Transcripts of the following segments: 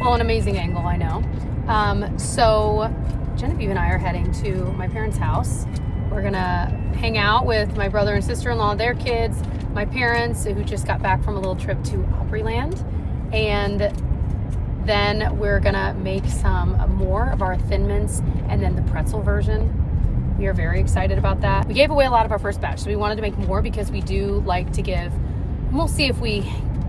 Well, an amazing angle, I know. So Genevieve and I are heading to my parents' house. We're gonna hang out with my brother and sister-in-law, their kids, my parents who just got back from a little trip to Opryland, and then we're gonna make some more of our Thin Mints and then the pretzel version. We are very excited about that. We gave away a lot of our first batch, so we wanted to make more because we do like to give, and we'll see if we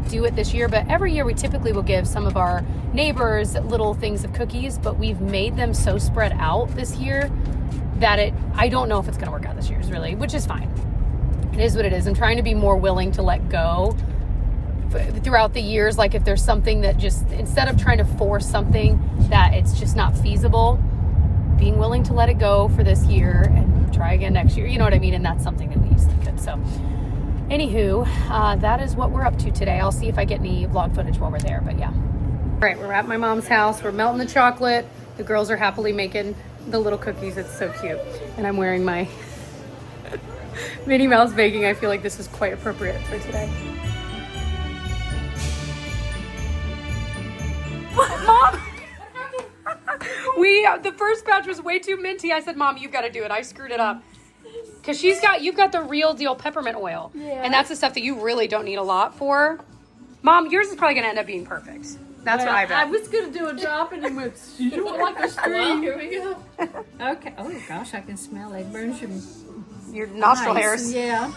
do it this year, but every year we typically will give some of our neighbors little things of cookies, but we've made them so spread out this year that I don't know if it's gonna work out this year, really, which is fine. It is what it is. I'm trying to be more willing to let go throughout the years. Like if there's something that just, instead of trying to force something that it's just not feasible, being willing to let it go for this year and try again next year. You know what I mean? And that's something that we used to could. So anywho, that is what we're up to today. I'll see if I get any vlog footage while we're there, but yeah. All right, we're at my mom's house. We're melting the chocolate. The girls are happily making the little cookies. It's so cute. And I'm wearing my Minnie Mouse baking. I feel like this is quite appropriate for today. Mom! The first batch was way too minty. I said, Mom, you've got to do it. I screwed it up. Because you've got the real deal peppermint oil. Yeah. And that's the stuff that you really don't need a lot for. Mom, yours is probably going to end up being perfect. That's what I bet. I was going to do a drop and then with like a stream. Well, here we go. Okay. Oh, gosh, I can smell it. It burns your nostril hairs. Yeah.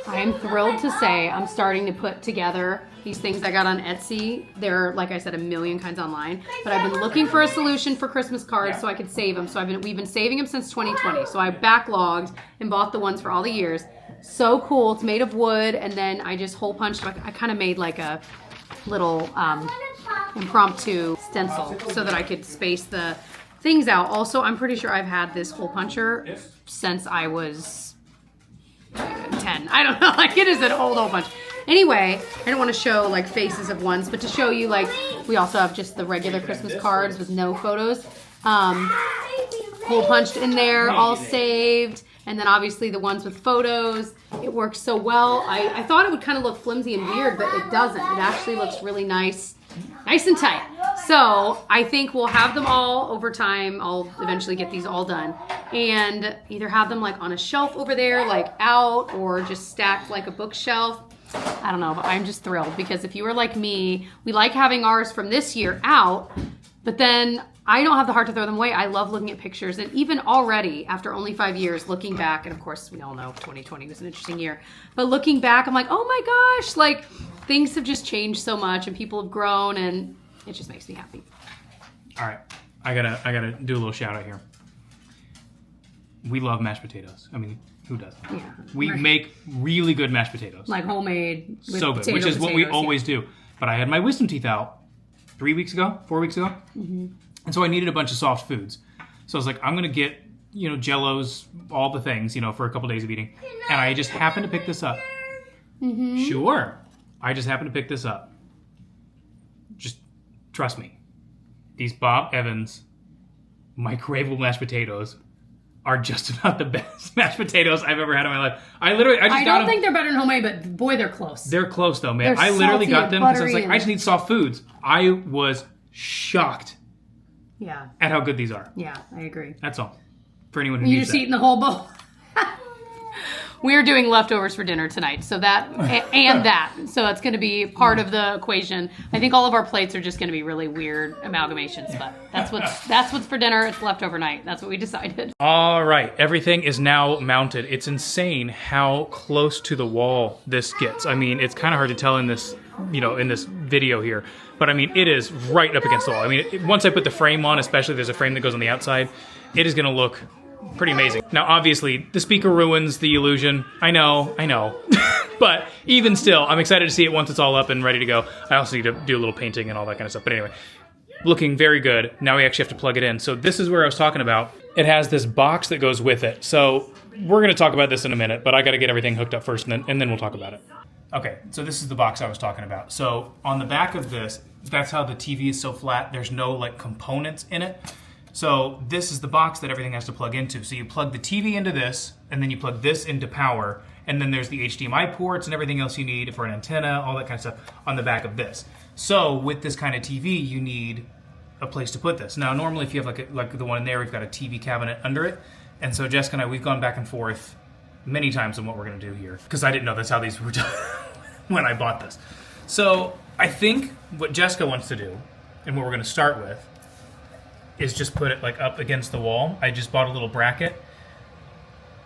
I'm thrilled to say I'm starting to put together these things I got on Etsy. They're, like I said, a million kinds online, but I've been looking for a solution for Christmas cards so I could save them. So we've been saving them since 2020. So I backlogged and bought the ones for all the years. So cool. It's made of wood, and then I just hole punched. I kind of made like a little impromptu stencil so that I could space the things out. Also, I'm pretty sure I've had this hole puncher since I was 10. I don't know. Like, it is an old bunch. Anyway, I don't want to show like faces of ones, but to show you, like, we also have just the regular Christmas cards with no photos. Hole punched in there, all saved. And then obviously the ones with photos. It works so well. I thought it would kind of look flimsy and weird, but it doesn't. It actually looks really nice. Nice and tight. So I think we'll have them all over time. I'll eventually get these all done and either have them like on a shelf over there, like out, or just stacked like a bookshelf. I don't know, but I'm just thrilled because if you were like me, we like having ours from this year out, but then I don't have the heart to throw them away. I love looking at pictures, and even already after only 5 years looking back, and of course we all know 2020 was an interesting year, but looking back, I'm like, oh my gosh, like things have just changed so much and people have grown, and it just makes me happy. All right, I gotta do a little shout out here. We love mashed potatoes. I mean, who doesn't? Yeah, we make really good mashed potatoes. Like homemade. With so good, which is what we always do. But I had my wisdom teeth out 4 weeks ago. Mm-hmm. And so I needed a bunch of soft foods. So I was like, I'm going to get, Jell-O's, all the things, for a couple days of eating. And I just happened to pick this up. Mm-hmm. Sure. I just happened to pick this up. Just trust me. These Bob Evans microwavable mashed potatoes are just about the best mashed potatoes I've ever had in my life. I don't think they're better than homemade, but boy, they're close. They're close though, man. I literally got them because I was like, I just need soft foods. I was shocked. Yeah. At how good these are. Yeah, I agree. That's all. For anyone who You're needs just eating the whole bowl. We're doing leftovers for dinner tonight, so that and that. So it's going to be part of the equation. I think all of our plates are just going to be really weird amalgamations, but that's what's for dinner. It's leftover night. That's what we decided. All right, everything is now mounted. It's insane how close to the wall this gets. I mean, it's kind of hard to tell in this, in this video here, but I mean, it is right up against the wall. I mean, once I put the frame on, especially there's a frame that goes on the outside, it is going to look pretty amazing. Now, obviously, the speaker ruins the illusion. I know. But even still, I'm excited to see it once it's all up and ready to go. I also need to do a little painting and all that kind of stuff. But anyway, looking very good. Now we actually have to plug it in. So this is where I was talking about. It has this box that goes with it. So we're going to talk about this in a minute, but I got to get everything hooked up first, and then we'll talk about it. Okay, so this is the box I was talking about. So on the back of this, that's how the TV is so flat. There's no like components in it. So this is the box that everything has to plug into. So you plug the TV into this, and then you plug this into power, and then there's the HDMI ports and everything else you need for an antenna, all that kind of stuff on the back of this. So with this kind of TV, you need a place to put this. Now, normally if you have like the one in there, we've got a TV cabinet under it. And so Jessica and I, we've gone back and forth many times on what we're gonna do here, because I didn't know that's how these were done when I bought this. So I think what Jessica wants to do, and what we're gonna start with, is just put it like up against the wall. I just bought a little bracket,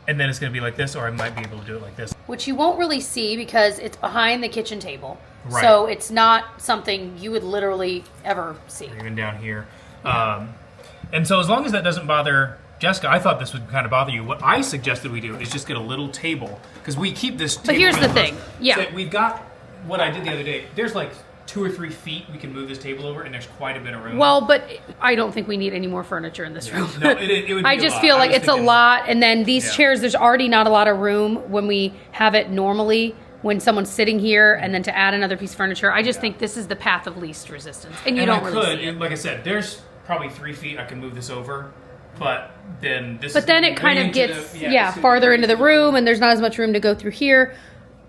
and then it's gonna be like this, or I might be able to do it like this. Which you won't really see because it's behind the kitchen table. Right. So it's not something you would literally ever see. Or even down here. And so as long as that doesn't bother Jessica, I thought this would kind of bother you. What I suggested we do is just get a little table, because we keep this table. But here's the thing. Yeah. So we've got what I did the other day. There's like 2 or 3 feet we can move this table over, and there's quite a bit of room. Well, but I don't think we need any more furniture in this room. No, it would be I just feel like it's a lot, and then these chairs, there's already not a lot of room when we have it normally, when someone's sitting here, and then to add another piece of furniture. I just think this is the path of least resistance, and you don't really see it. Like I said, there's probably 3 feet I can move this over, but then this. But then it kind of gets farther into the room, and there's not as much room to go through here.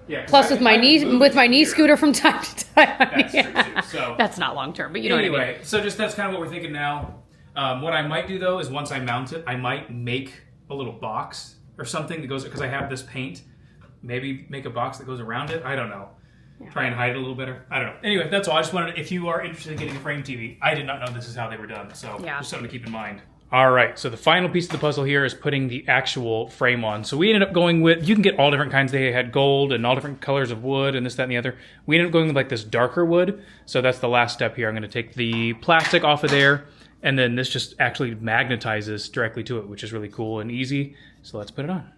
Yeah, plus, with my knee scooter from time to time. That's true too. So that's not long term, but you know what I mean. Anyway, so just that's kind of what we're thinking now. What I might do though is once I mount it, I might make a little box or something that goes, because I have this paint. Maybe make a box that goes around it. I don't know. Yeah. Try and hide it a little better. I don't know. Anyway, that's all. I just wanted, if you are interested in getting a frame TV, I did not know this is how they were done. So just something to keep in mind. All right, so the final piece of the puzzle here is putting the actual frame on. So we ended up going with, you can get all different kinds. They had gold and all different colors of wood and this, that, and the other. We ended up going with like this darker wood. So that's the last step here. I'm gonna take the plastic off of there, and then this just actually magnetizes directly to it, which is really cool and easy. So let's put it on.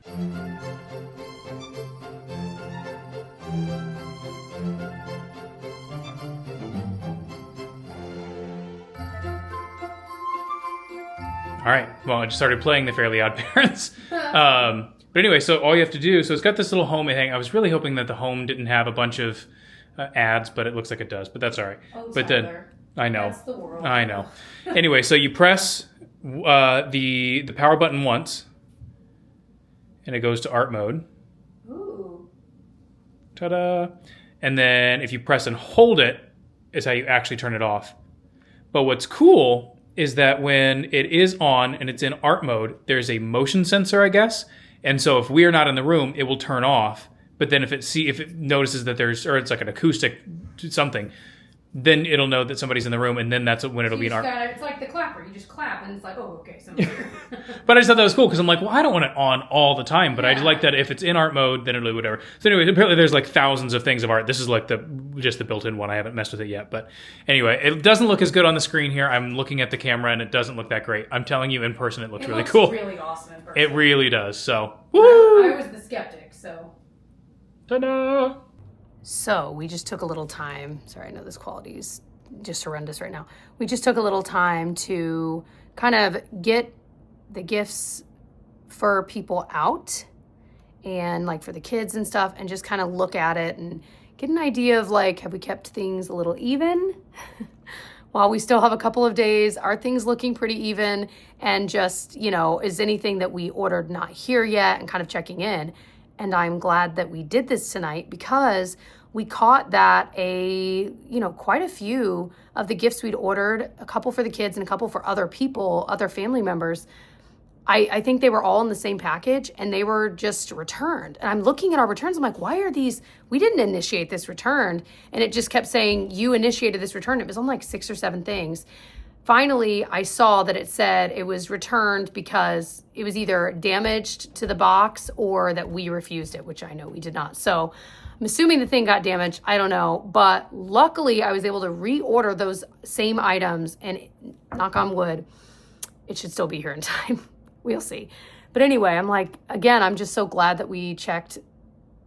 All right, well, I just started playing the Fairly Odd Parents. But anyway, so all you have to do, so it's got this little home thing. I was really hoping that the home didn't have a bunch of ads, but it looks like it does, but that's all right. Oh, but then, I know. That's the world. I know. Anyway, so you press the power button once, and it goes to art mode. Ooh. Ta-da! And then if you press and hold it, is how you actually turn it off. But what's cool is that when it is on and it's in art mode, there's a motion sensor, I guess. And so if we are not in the room, it will turn off. But then if it notices that there's, or it's like an acoustic something, then it'll know that somebody's in the room, and then that's when it'll be in art. It's like the clapper. You just clap, and it's like, oh, okay, somebody's here. But I just thought that was cool, because I'm like, well, I don't want it on all the time, but I just like that if it's in art mode, then it'll do whatever. So anyway, apparently there's like thousands of things of art. This is like just the built-in one. I haven't messed with it yet. But anyway, it doesn't look as good on the screen here. I'm looking at the camera, and it doesn't look that great. I'm telling you, in person, it looks really cool. It looks really awesome in person. It really does. So, woo! I was the skeptic, so. Ta-da! So we just took a little time. Sorry, I know this quality is just horrendous right now. We just took a little time to kind of get the gifts for people out, and like for the kids and stuff, and just kind of look at it and get an idea of like, have we kept things a little even? While we still have a couple of days, are things looking pretty even? And just, you know, is anything that we ordered not here yet, and kind of checking in. And I'm glad that we did this tonight, because we caught that quite a few of the gifts we'd ordered, a couple for the kids and a couple for other people, other family members. I think they were all in the same package, and they were just returned. And I'm looking at our returns. I'm like, why are these? We didn't initiate this return. And it just kept saying, you initiated this return. It was on like 6 or 7 things. Finally, I saw that it said it was returned because it was either damaged to the box or that we refused it, which I know we did not. So I'm assuming the thing got damaged. I don't know. But luckily, I was able to reorder those same items, and knock on wood, it should still be here in time. We'll see. But anyway, I'm like, again, I'm just so glad that we checked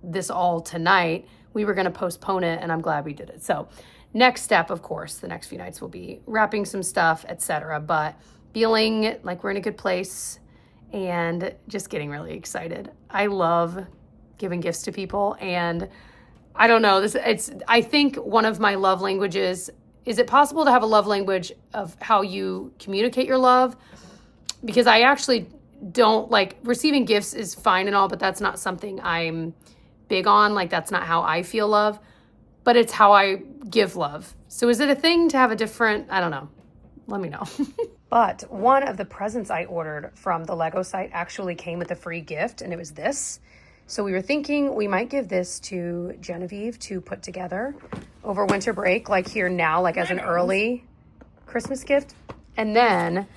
this all tonight. We were going to postpone it, and I'm glad we did it. So next step, of course, the next few nights will be wrapping some stuff, etc. But feeling like we're in a good place and just getting really excited. I love giving gifts to people, and I don't know, I think one of my love languages, is it possible to have a love language of how you communicate your love? Because I actually don't, like, receiving gifts is fine and all, but that's not something I'm big on. Like, that's not how I feel love, but it's how I give love. So is it a thing to have a different, I don't know. Let me know. But one of the presents I ordered from the Lego site actually came with a free gift, and it was this. So we were thinking we might give this to Genevieve to put together over winter break, like here now, like as an early Christmas gift. And then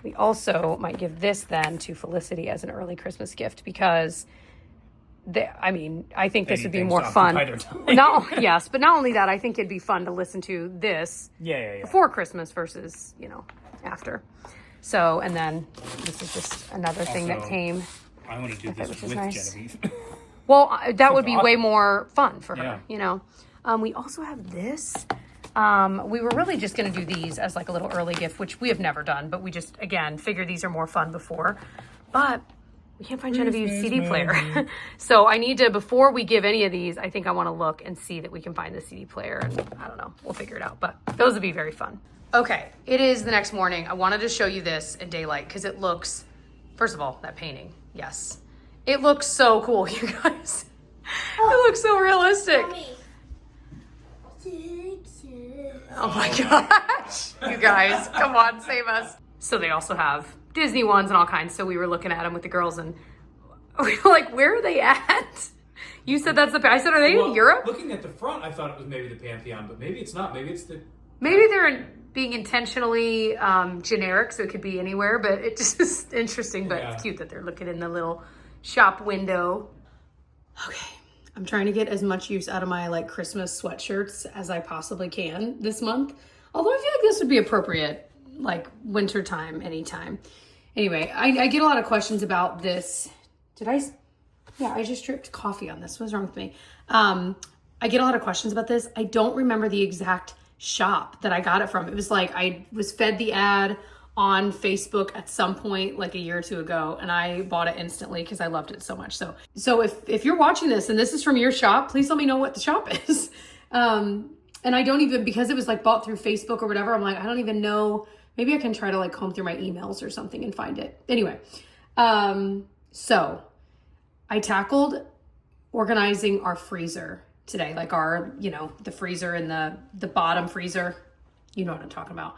we also might give this then to Felicity as an early Christmas gift, because I think this would be more fun. Yes, but not only that, I think it'd be fun to listen to this before Christmas versus, after. So, and then this is just another thing that came. I want to do this with Genevieve. Well, that would be way more fun for her, We also have this. We were really just going to do these as like a little early gift, which we have never done, but we just, again, figure these are more fun before. But we can't find Genevieve's CD player. So I need to, before we give any of these, I think I want to look and see that we can find the CD player. And I don't know, we'll figure it out. But those would be very fun. Okay, it is the next morning. I wanted to show you this in daylight because it looks, first of all, that painting. Yes. It looks so cool, you guys. It looks so realistic. Mommy. Oh my gosh. You guys, come on, save us. So they also have Disney ones and all kinds. So we were looking at them with the girls and we were like, where are they at? You said that's I said, are they in Europe? Looking at the front, I thought it was maybe the Pantheon, but maybe it's not. Maybe it's the... Maybe they're being intentionally generic, so it could be anywhere, but it's just interesting, but it's cute that they're looking in the little shop window. Okay, I'm trying to get as much use out of my like Christmas sweatshirts as I possibly can this month. Although I feel like this would be appropriate, like winter time, anytime. Anyway, I get a lot of questions about this. I just dripped coffee on this. What's wrong with me? I get a lot of questions about this. I don't remember the exact shop that I got it from. It was like I was fed the ad on Facebook at some point like a year or two ago, and I bought it instantly because I loved it so much. So if you're watching this and this is from your shop, please let me know what the shop is. And I don't even, because it was like bought through Facebook or whatever, I'm like, I don't even know. Maybe I can try to like comb through my emails or something and find it. Anyway, so I tackled organizing our freezer today, like our, the freezer and the bottom freezer, you know what I'm talking about.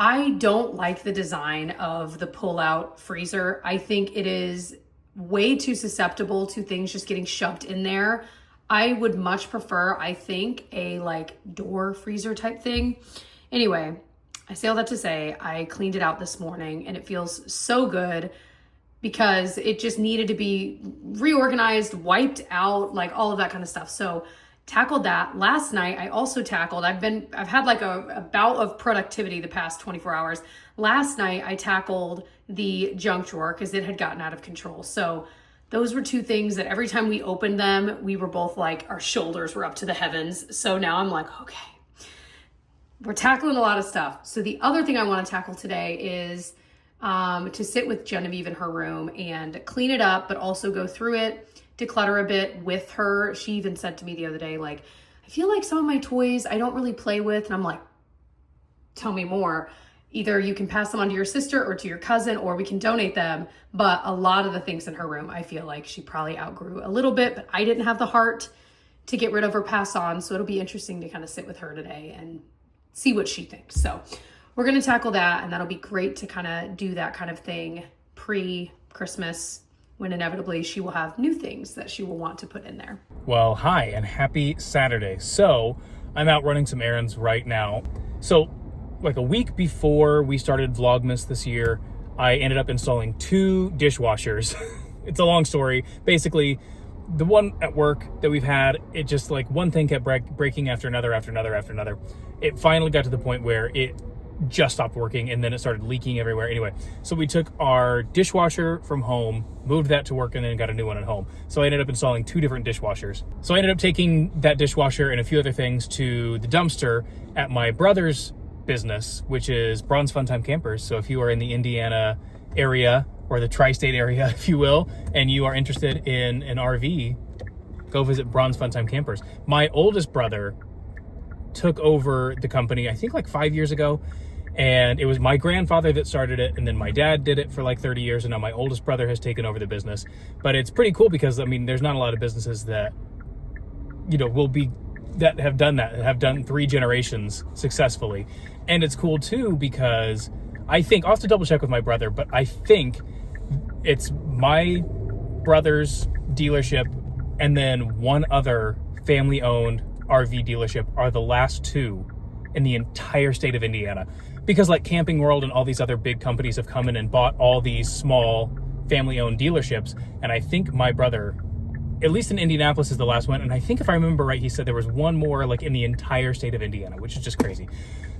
I don't like the design of the pull-out freezer. I think it is way too susceptible to things just getting shoved in there. I would much prefer, I think, a like door freezer type thing. Anyway, I say all that to say, I cleaned it out this morning and it feels so good, because it just needed to be reorganized, wiped out, like all of that kind of stuff. So tackled that. Last night, I also tackled, I've had like a bout of productivity the past 24 hours. Last night, I tackled the junk drawer because it had gotten out of control. So those were two things that every time we opened them, we were both like, our shoulders were up to the heavens. So now I'm like, okay, we're tackling a lot of stuff. So the other thing I want to tackle today is to sit with Genevieve in her room and clean it up, but also go through it, declutter a bit with her. She even said to me the other day, like, I feel like some of my toys I don't really play with. And I'm like, tell me more. Either you can pass them on to your sister or to your cousin, or we can donate them. But a lot of the things in her room, I feel like she probably outgrew a little bit, but I didn't have the heart to get rid of or pass on. So it'll be interesting to kind of sit with her today and see what she thinks. So we're going to tackle that, and that'll be great to kind of do that kind of thing pre-Christmas, when inevitably she will have new things that she will want to put in there. Well, hi, and happy Saturday. So I'm out running some errands right now. So like a week before we started Vlogmas this year, I ended up installing 2 dishwashers. It's a long story. Basically, the one at work that we've had, it just like one thing kept breaking after another. It finally got to the point where just stopped working, and then it started leaking everywhere. Anyway, so we took our dishwasher from home, moved that to work, and then got a new one at home. So I ended up installing 2 different dishwashers. So I ended up taking that dishwasher and a few other things to the dumpster at my brother's business, which is Bronze Fun Time Campers. So if you are in the Indiana area, or the tri-state area, if you will, and you are interested in an RV, go visit Bronze Fun Time Campers. My oldest brother took over the company, I think like 5 years ago, and it was my grandfather that started it, and then my dad did it for like 30 years, and now my oldest brother has taken over the business. But it's pretty cool because, I mean, there's not a lot of businesses that, you know, that have done 3 generations successfully. And it's cool too because I think, I'll have to double check with my brother, but I think it's my brother's dealership and then one other family-owned RV dealership are the last 2 in the entire state of Indiana. Because like Camping World and all these other big companies have come in and bought all these small family-owned dealerships. And I think my brother, at least in Indianapolis, is the last one. And I think if I remember right, he said there was one more like in the entire state of Indiana, which is just crazy.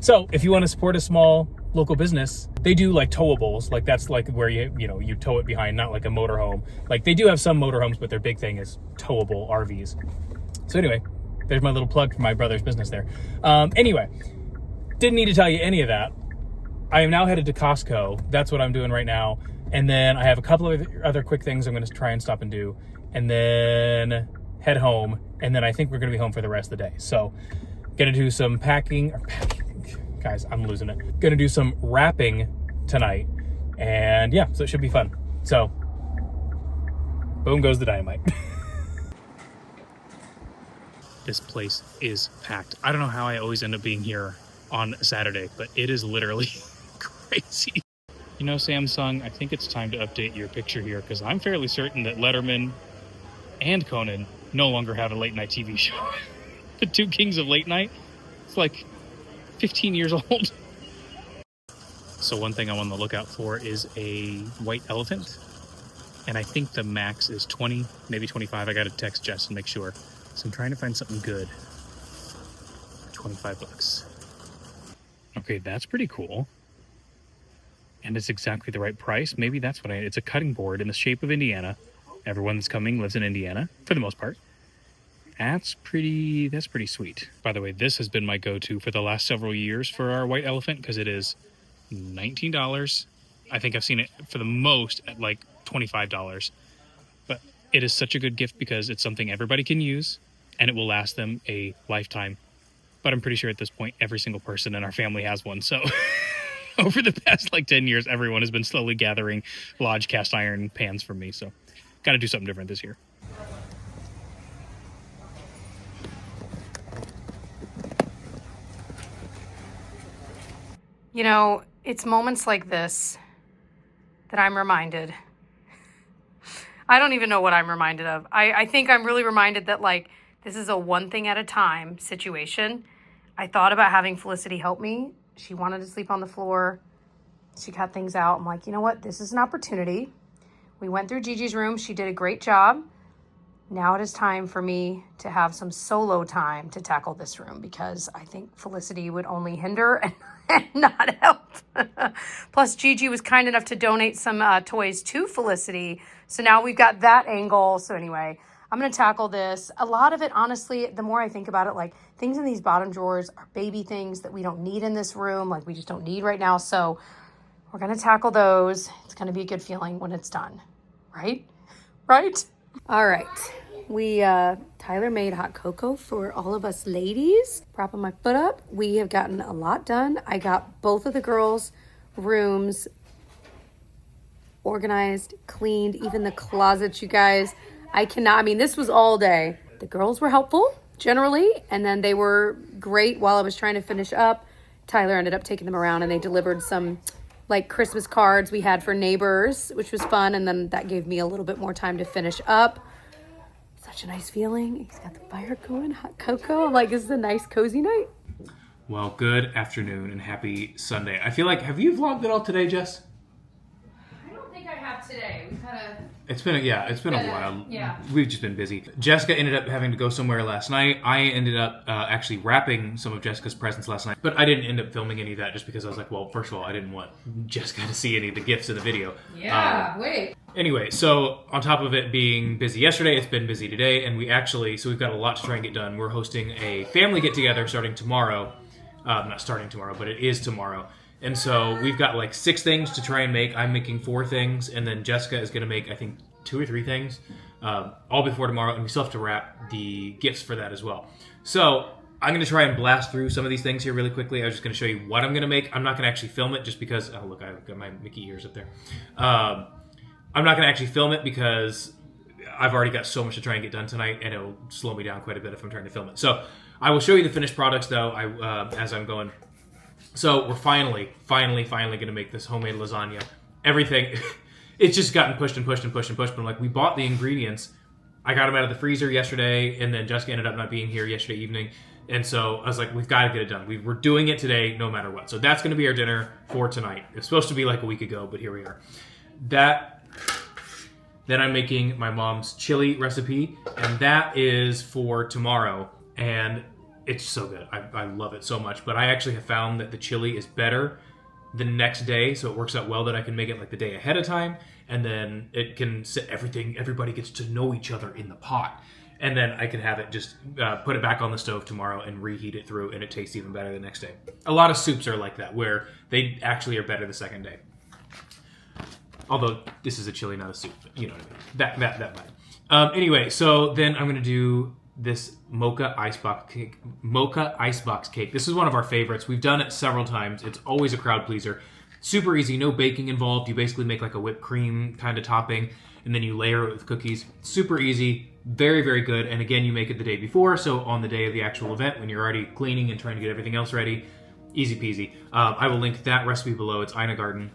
So if you want to support a small local business, they do like towables. Like that's like where you tow it behind, not like a motorhome. Like they do have some motorhomes, but their big thing is towable RVs. So anyway, there's my little plug for my brother's business there. Anyway, didn't need to tell you any of that. I am now headed to Costco. That's what I'm doing right now. And then I have a couple of other quick things I'm going to try and stop and do. And then head home. And then I think we're going to be home for the rest of the day. So going to do some packing. Guys, I'm losing it. Going to do some wrapping tonight. And yeah, so it should be fun. So boom goes the dynamite. This place is packed. I don't know how I always end up being here on Saturday, but it is literally crazy. You know, Samsung, I think it's time to update your picture here because I'm fairly certain that Letterman and Conan no longer have a late night TV show. The 2 kings of late night, it's like 15 years old. So one thing I'm on the lookout for is a white elephant. And I think the max is 20, maybe 25. I got to text Jess and make sure. So I'm trying to find something good. 25 bucks. Okay, that's pretty cool. And it's exactly the right price. Maybe that's what it's a cutting board in the shape of Indiana. Everyone that's coming lives in Indiana, for the most part. That's pretty sweet. By the way, this has been my go-to for the last several years for our white elephant because it is $19. I think I've seen it for the most at like $25. But it is such a good gift because it's something everybody can use and it will last them a lifetime. But I'm pretty sure at this point, every single person in our family has one. So over the past like 10 years, everyone has been slowly gathering Lodge cast iron pans from me. So got to do something different this year. You know, it's moments like this that I'm reminded. I don't even know what I'm reminded of. I think I'm really reminded that, like, this is a one thing at a time situation. I thought about having Felicity help me. She wanted to sleep on the floor. She cut things out. I'm like, you know what? This is an opportunity. We went through Gigi's room. She did a great job. Now it is time for me to have some solo time to tackle this room because I think Felicity would only hinder and not help. Plus, Gigi was kind enough to donate some toys to Felicity. So now we've got that angle. So anyway, I'm going to tackle this. A lot of it, honestly, the more I think about it, like things in these bottom drawers are baby things that we don't need in this room. Like we just don't need right now. So we're going to tackle those. It's going to be a good feeling when it's done. Right? Right? All right. Tyler made hot cocoa for all of us ladies. Propping my foot up. We have gotten a lot done. I got both of the girls' rooms organized, cleaned, even the closets, you guys. This was all day. The girls were helpful generally, and then they were great while I was trying to finish up. Tyler ended up taking them around and they delivered some like Christmas cards we had for neighbors, which was fun. And then that gave me a little bit more time to finish up. Such a nice feeling. He's got the fire going, hot cocoa. I'm like, this is a nice, cozy night. Well, good afternoon and happy Sunday. I feel like, have you vlogged at all today, Jess? I don't think I have today. We've had a It's been a while. Yeah. We've just been busy. Jessica ended up having to go somewhere last night. I ended up actually wrapping some of Jessica's presents last night, but I didn't end up filming any of that just because I was like, well, first of all, I didn't want Jessica to see any of the gifts in the video. Yeah, wait. Anyway, so on top of it being busy yesterday, it's been busy today, and we've got a lot to try and get done. We're hosting a family get-together starting tomorrow. Not starting tomorrow, but it is tomorrow. And so we've got like 6 things to try and make. I'm making 4 things, and then Jessica is going to make, I think, 2 or 3 things, all before tomorrow, and we still have to wrap the gifts for that as well. So I'm going to try and blast through some of these things here really quickly. I was just going to show you what I'm going to make. I'm not going to actually film it just because, oh look, I've got my Mickey ears up there. I'm not going to actually film it because I've already got so much to try and get done tonight, and it'll slow me down quite a bit if I'm trying to film it. So I will show you the finished products though as I'm going. So we're finally going to make this homemade lasagna. Everything, it's just gotten pushed and pushed and pushed and pushed. But I'm like, we bought the ingredients. I got them out of the freezer yesterday, and then Jessica ended up not being here yesterday evening. And so I was like, we've got to get it done. We're doing it today no matter what. So that's going to be our dinner for tonight. It was supposed to be like a week ago, but here we are. Then I'm making my mom's chili recipe, and that is for tomorrow. And it's so good. I love it so much. But I actually have found that the chili is better the next day, so it works out well that I can make it like the day ahead of time, and then it can sit everybody gets to know each other in the pot. And then I can have it just put it back on the stove tomorrow and reheat it through, and it tastes even better the next day. A lot of soups are like that, where they actually are better the second day. Although this is a chili, not a soup. But you know what I mean. That vibe. Anyway, so then I'm going to do this mocha icebox cake. This is one of our favorites. We've done it several times. It's always a crowd pleaser. Super easy, no baking involved. You basically make like a whipped cream kind of topping, and then you layer it with cookies. Super easy, very, very good. And again, you make it the day before, so on the day of the actual event, when you're already cleaning and trying to get everything else ready, easy peasy. I will link that recipe below. It's Ina Garden.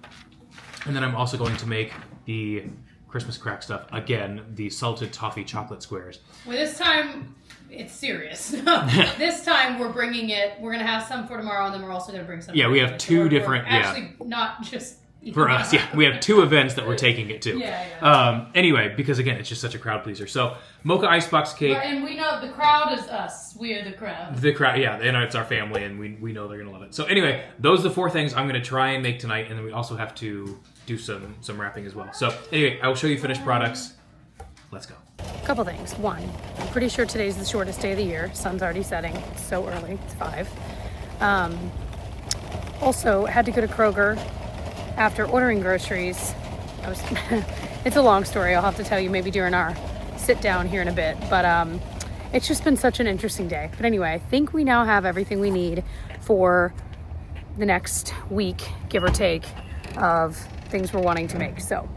And then I'm also going to make the Christmas crack stuff. Again, the salted toffee chocolate squares. Well, this time, it's serious. This time, we're bringing it. We're going to have some for tomorrow, and then we're also going to bring some. Yeah, we have 2 different. Actually, not just. For us, yeah. We have 2 events that we're taking it to. Yeah. Anyway, because again, it's just such a crowd pleaser. So, mocha icebox cake. And we know the crowd is us. We are the crowd. The crowd, yeah. And it's our family, and we know they're going to love it. So, anyway, those are the 4 things I'm going to try and make tonight. And then we also have to do some wrapping as well. So, anyway, I will show you finished products. Let's go. A couple things. One, I'm pretty sure today's the shortest day of the year. Sun's already setting. It's so early. It's 5. Also, had to go to Kroger after ordering groceries. It's a long story. I'll have to tell you maybe during our sit down here in a bit. But it's just been such an interesting day. But anyway, I think we now have everything we need for the next week, give or take, of things we're wanting to make. So,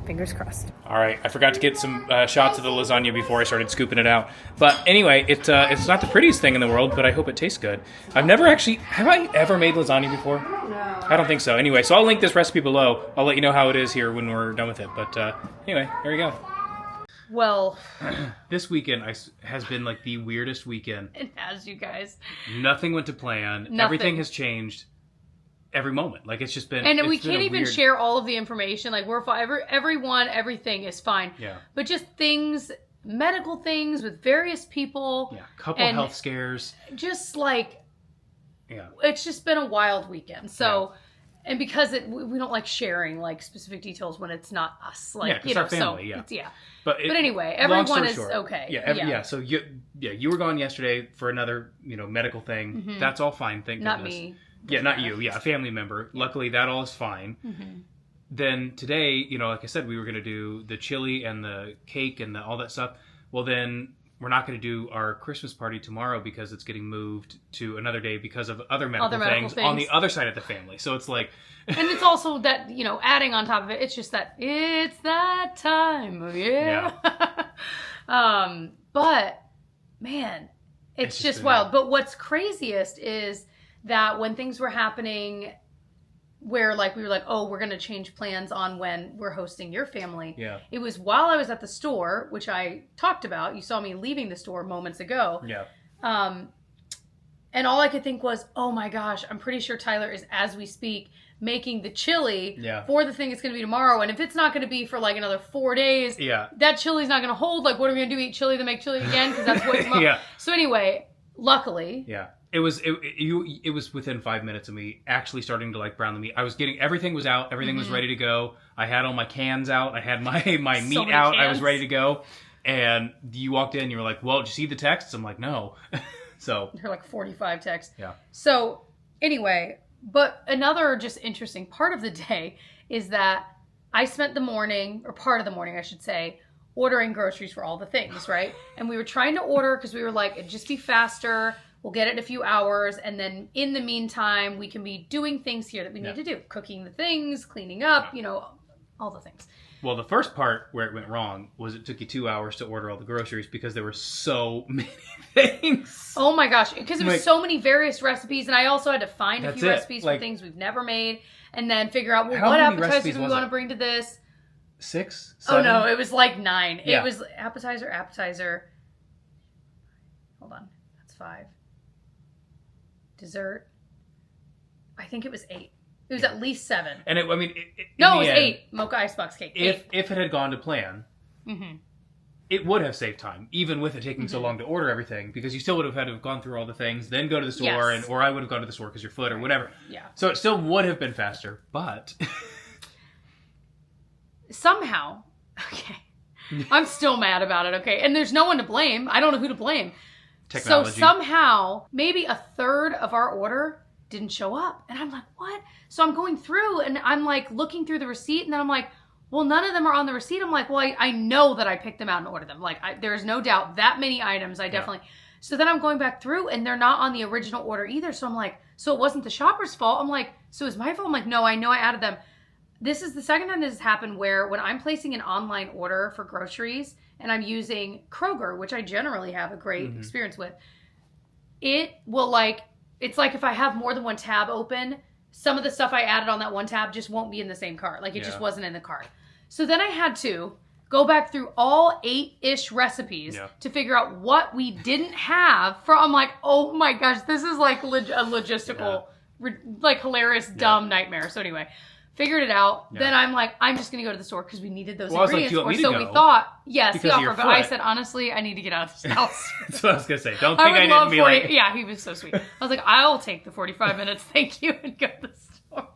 fingers crossed. All right, I forgot to get some shots of the lasagna before I started scooping it out. But anyway, it's not the prettiest thing in the world, but I hope it tastes good. Have I ever made lasagna before? No. I don't think so. Anyway, so I'll link this recipe below. I'll let you know how it is here when we're done with it. But anyway, there you go. Well, this weekend has been like the weirdest weekend. It has, you guys. Nothing went to plan. Nothing. Everything has changed. Every moment, like it's just been, and we can't even share all of the information. Like we're fine. Everything is fine. Yeah. But just things, medical things with various people. Yeah. Couple health scares. Just like. Yeah. It's just been a wild weekend. So, and because we don't like sharing like specific details when it's not us. Like it's our family. So yeah. But anyway, everyone is short, okay. Yeah. So you were gone yesterday for another medical thing. Mm-hmm. That's all fine. Thank not goodness. Me. Yeah, not you. Yeah, a family member. Luckily, that all is fine. Mm-hmm. Then today, like I said, we were going to do the chili and the cake and all that stuff. Well, then we're not going to do our Christmas party tomorrow because it's getting moved to another day because of other medical things on the other side of the family. So it's like... And it's also that, adding on top of it, it's just that it's that time. Yeah. But, man, it's just wild. But what's craziest is... that when things were happening where like we were like, oh, we're going to change plans on when we're hosting your family. Yeah. It was while I was at the store, which I talked about. You saw me leaving the store moments ago. Yeah. And all I could think was, oh my gosh, I'm pretty sure Tyler is, as we speak, making the chili for the thing it's going to be tomorrow. And if it's not going to be for like another 4 days, that chili's not going to hold. Like, what are we going to do? Eat chili to make chili again? Because that's what tomorrow. So anyway, luckily. Yeah. It was within 5 minutes of me actually starting to like brown the meat. I was getting, everything was out. Everything was ready to go. I had all my cans out. I had my meat out. Cans. I was ready to go. And you walked in and you were like, well, did you see the texts? I'm like, no. So. There were like 45 texts. Yeah. So anyway, but another just interesting part of the day is that I spent the morning, or part of the morning, I should say, ordering groceries for all the things, right? And we were trying to order because we were like, it'd just be faster. We'll get it in a few hours. And then in the meantime, we can be doing things here that we need to do. Cooking the things, cleaning up, all the things. Well, the first part where it went wrong was it took you 2 hours to order all the groceries because there were so many things. Oh my gosh, because there was so many various recipes, and I also had to find a few recipes for things we've never made, and then figure out, well, what appetizers do we want to bring to this? 6? 7? Oh no, it was like 9. Yeah. It was appetizer. Hold on, that's 5. Dessert. I think it was 8. It was at least 7. And it was 8. Mocha icebox cake. If it had gone to plan, it would have saved time, even with it taking so long to order everything, because you still would have had to have gone through all the things, then go to the store, or I would have gone to the store because your foot or whatever. Yeah. So it still would have been faster, but somehow, okay, I'm still mad about it. Okay, and there's no one to blame. I don't know who to blame. Technology. So somehow, maybe a third of our order didn't show up, and I'm like, what? So I'm going through and I'm like looking through the receipt, and then I'm like, well, none of them are on the receipt. I'm like, well, I know that I picked them out and ordered them. Like, there's no doubt that many items I definitely. So then I'm going back through and they're not on the original order either. So I'm like, so it wasn't the shopper's fault. I'm like, so it's my fault? I'm like, no, I know I added them. This is the second time this has happened where when I'm placing an online order for groceries and I'm using Kroger, which I generally have a great experience with, it will it's like if I have more than one tab open, some of the stuff I added on that one tab just won't be in the same cart. Like, it just wasn't in the cart. So then I had to go back through all 8-ish recipes to figure out what we didn't have. I'm like, oh my gosh, this is like a logistical, like hilarious, dumb nightmare. So anyway, figured it out. Yeah. Then I'm like, I'm just going to go to the store because we needed those ingredients. Like, or so we thought. Yes, he offered. But I said, honestly, I need to get out of this house. That's what I was going to say. Don't think I didn't be like... Yeah, he was so sweet. I was like, I'll take the 45 minutes. Thank you. And go to the store.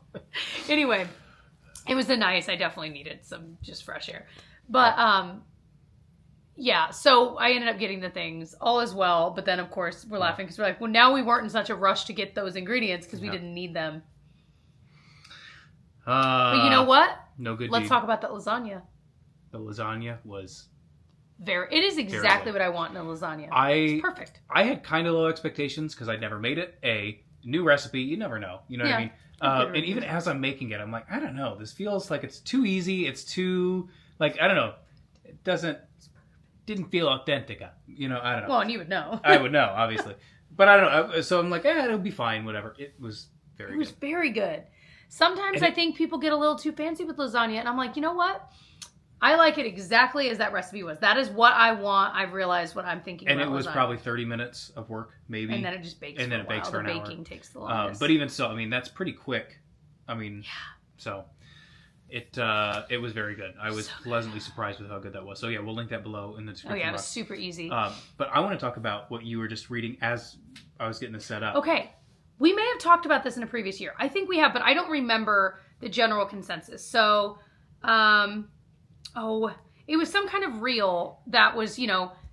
Anyway, it was nice. I definitely needed some just fresh air. But, yeah, so I ended up getting the things. All is well. But then, of course, we're laughing because we're like, well, now we weren't in such a rush to get those ingredients because we didn't need them. But you know what? No good. Let's talk about the lasagna. The lasagna was it is exactly what I want in a lasagna. It's perfect. I had kind of low expectations because I'd never made it. New recipe, you never know. You know what I mean? And even as I'm making it, I'm like, I don't know. This feels like it's too easy. It's too, like, I don't know. It didn't feel authentic. You know, I don't know. Well, and you would know. I would know, obviously. But I don't know. So I'm like, it'll be fine, whatever. It was very good. It was very good. Sometimes I think people get a little too fancy with lasagna, and I'm like, you know what? I like it exactly as that recipe was. That is what I want. I've realized what I'm thinking about. And it was probably 30 minutes of work, maybe. And then it just bakes and then it bakes for an hour. The baking takes the longest. But even so, I mean, that's pretty quick. I mean, so it was very good. I was pleasantly surprised with how good that was. So yeah, we'll link that below in the description box. It was super easy. But I want to talk about what you were just reading as I was getting this set up. Okay. We may have talked about this in a previous year. I think we have, but I don't remember the general consensus. So, it was some kind of reel that was,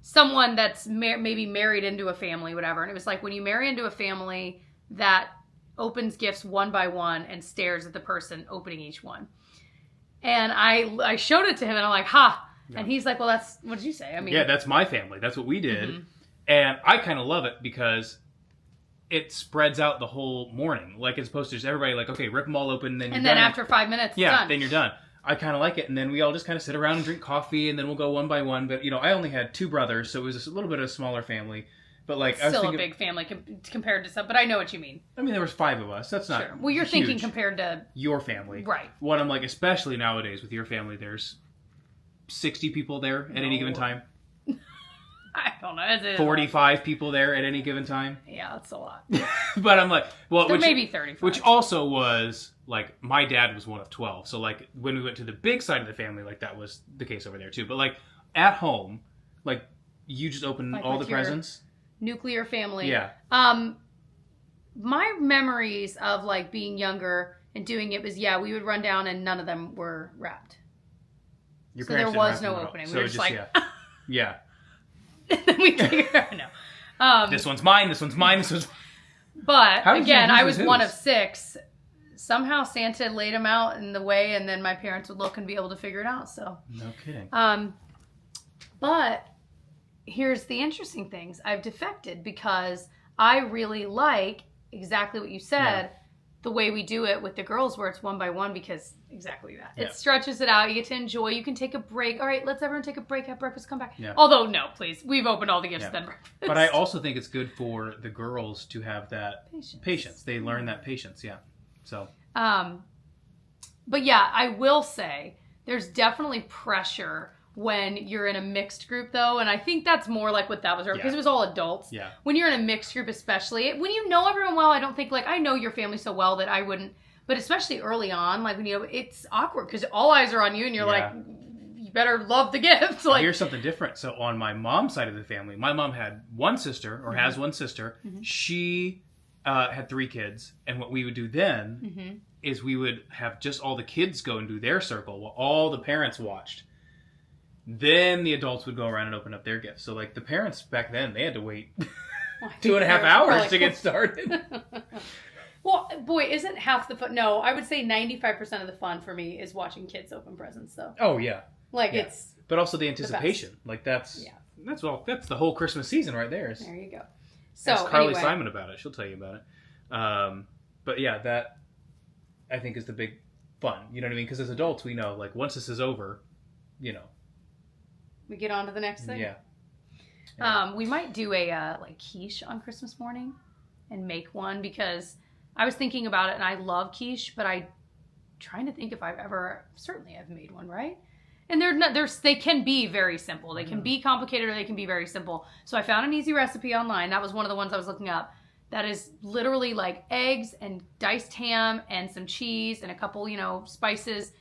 someone that's maybe married into a family, whatever. And it was like when you marry into a family that opens gifts one by one and stares at the person opening each one. And I showed it to him and I'm like, ha. No. And he's like, well, what did you say? I mean, yeah, that's my family. That's what we did. And I kind of love it because it spreads out the whole morning. Like, as opposed to just everybody like, okay, rip them all open, then you're done. And then after 5 minutes, done. Then you're done. I kind of like it. And then we all just kind of sit around and drink coffee, and then we'll go one by one. But, I only had 2 brothers, so it was a little bit of a smaller family. But, like, I was thinking, a big family compared to some, but I know what you mean. I mean, there was 5 of us. That's not sure. Well, you're thinking compared to your family. Right. What I'm like, especially nowadays with your family, there's 60 people there at any given time. I don't know. It's 45 people there at any given time. Yeah, that's a lot. But I'm like, well, There may be 35. Which also was like my dad was one of 12. So like when we went to the big side of the family, like that was the case over there too. But like at home, like you just open Like all with the your presents. Nuclear family. Yeah. My memories of like being younger and doing it was we would run down and none of them were wrapped. Your So there parents was didn't no wrap them opening. at all. We were So just it like, yeah. then we figured out. No. This one's mine. This one's mine. This one's. But How did you again, know I whose was one whose? of 6. Somehow Santa laid them out in the way, and then my parents would look and be able to figure it out. So. No kidding. But here's the interesting things. I've defected because I really like exactly what you said, the way we do it with the girls where it's one by one because exactly that. Yeah. It stretches it out. You get to enjoy. You can take a break. All right, let's everyone take a break, have breakfast, come back. Yeah. Although, no, please. We've opened all the gifts, Yeah. then breakfast. But I also think it's good for the girls to have that Patience. patience. They learn that patience, yeah. So. But yeah, I will say there's definitely pressure when you're in a mixed group, though, and I think that's more like what that was, because it was all adults. Yeah. When you're in a mixed group, especially when you know everyone well, I don't think like I know your family so well that I wouldn't. But especially early on, like when it's awkward because all eyes are on you, and you're like, you better love the gift. Like here's something different. So on my mom's side of the family, my mom had one sister, or has one sister. Mm-hmm. She had 3 kids, and what we would do then is we would have just all the kids go and do their circle while all the parents watched. Then the adults would go around and open up their gifts. So like the parents back then, they had to wait 2.5 hours to get started. Well, boy, isn't half the fun? No, I would say 95% of the fun for me is watching kids open presents, though. Oh yeah, Like yeah. it's. But also the anticipation, like that's the whole Christmas season right there. There you go. So Ask Carly anyway, Simon about it; she'll tell you about it. But yeah, that I think is the big fun. You know what I mean? Because as adults, we know like once this is over, you know. we get on to the next thing. Yeah. We might do a like quiche on Christmas morning, and make one because I was thinking about it, and I love quiche, but I'm trying to think if I've ever. Certainly, I've made one, right? And they can be very simple. They can be complicated, or they can be very simple. So I found an easy recipe online. That was one of the ones I was looking up. That is literally like eggs and diced ham and some cheese and a couple, spices.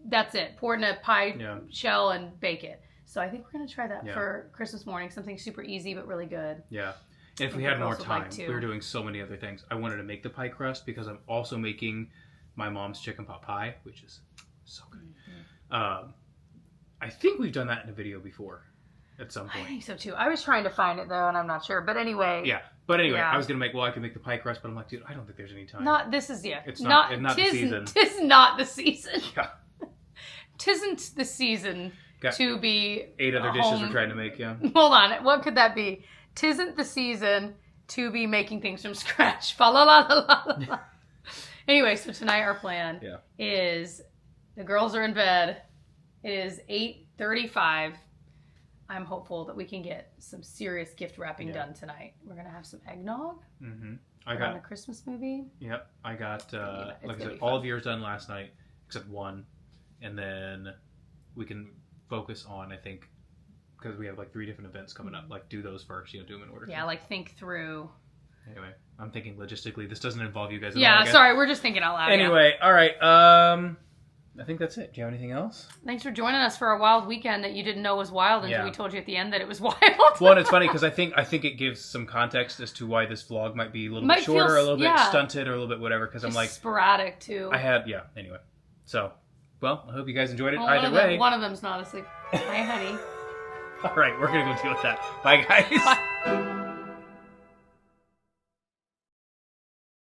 That's it. Pour it in a pie shell and bake it. So I think we're going to try that for Christmas morning. Something super easy but really good. Yeah. And if we had more time, like we were doing so many other things. I wanted to make the pie crust because I'm also making my mom's chicken pot pie, which is so good. I think we've done that in a video before at some point. I think so too. I was trying to find it though, and I'm not sure. But anyway. Yeah. But anyway, I was going to I could make the pie crust, but I'm like, dude, I don't think there's any time. It's not the season. Tis not the season. Yeah. Tisn't the season to be 8 other dishes we're trying to make, Hold on. What could that be? Tisn't the season to be making things from scratch. Fa la la la la la. Anyway, so tonight our plan is the girls are in bed. It is 8:35. I'm hopeful that we can get some serious gift wrapping done tonight. We're going to have some eggnog. Mm-hmm. A Christmas movie. Yep. I got, like I said, be all fun. of yours done last night, except one. And then we can focus on, I think, because we have like 3 different events coming up, like do those first, do them in order. Yeah, like think through. Anyway, I'm thinking logistically, this doesn't involve you guys at all. Yeah, sorry, we're just thinking out loud. Anyway, all right. I think that's it. Do you have anything else? Thanks for joining us for a wild weekend that you didn't know was wild until we told you at the end that it was wild. Well, and it's funny because I think it gives some context as to why this vlog might be a little bit shorter, a little bit stunted, or a little bit whatever. Because I'm like sporadic too. Anyway, so well, I hope you guys enjoyed it. Either way, one of them's not asleep. Hi, honey. All right, we're gonna go deal with that. Bye, guys. Bye.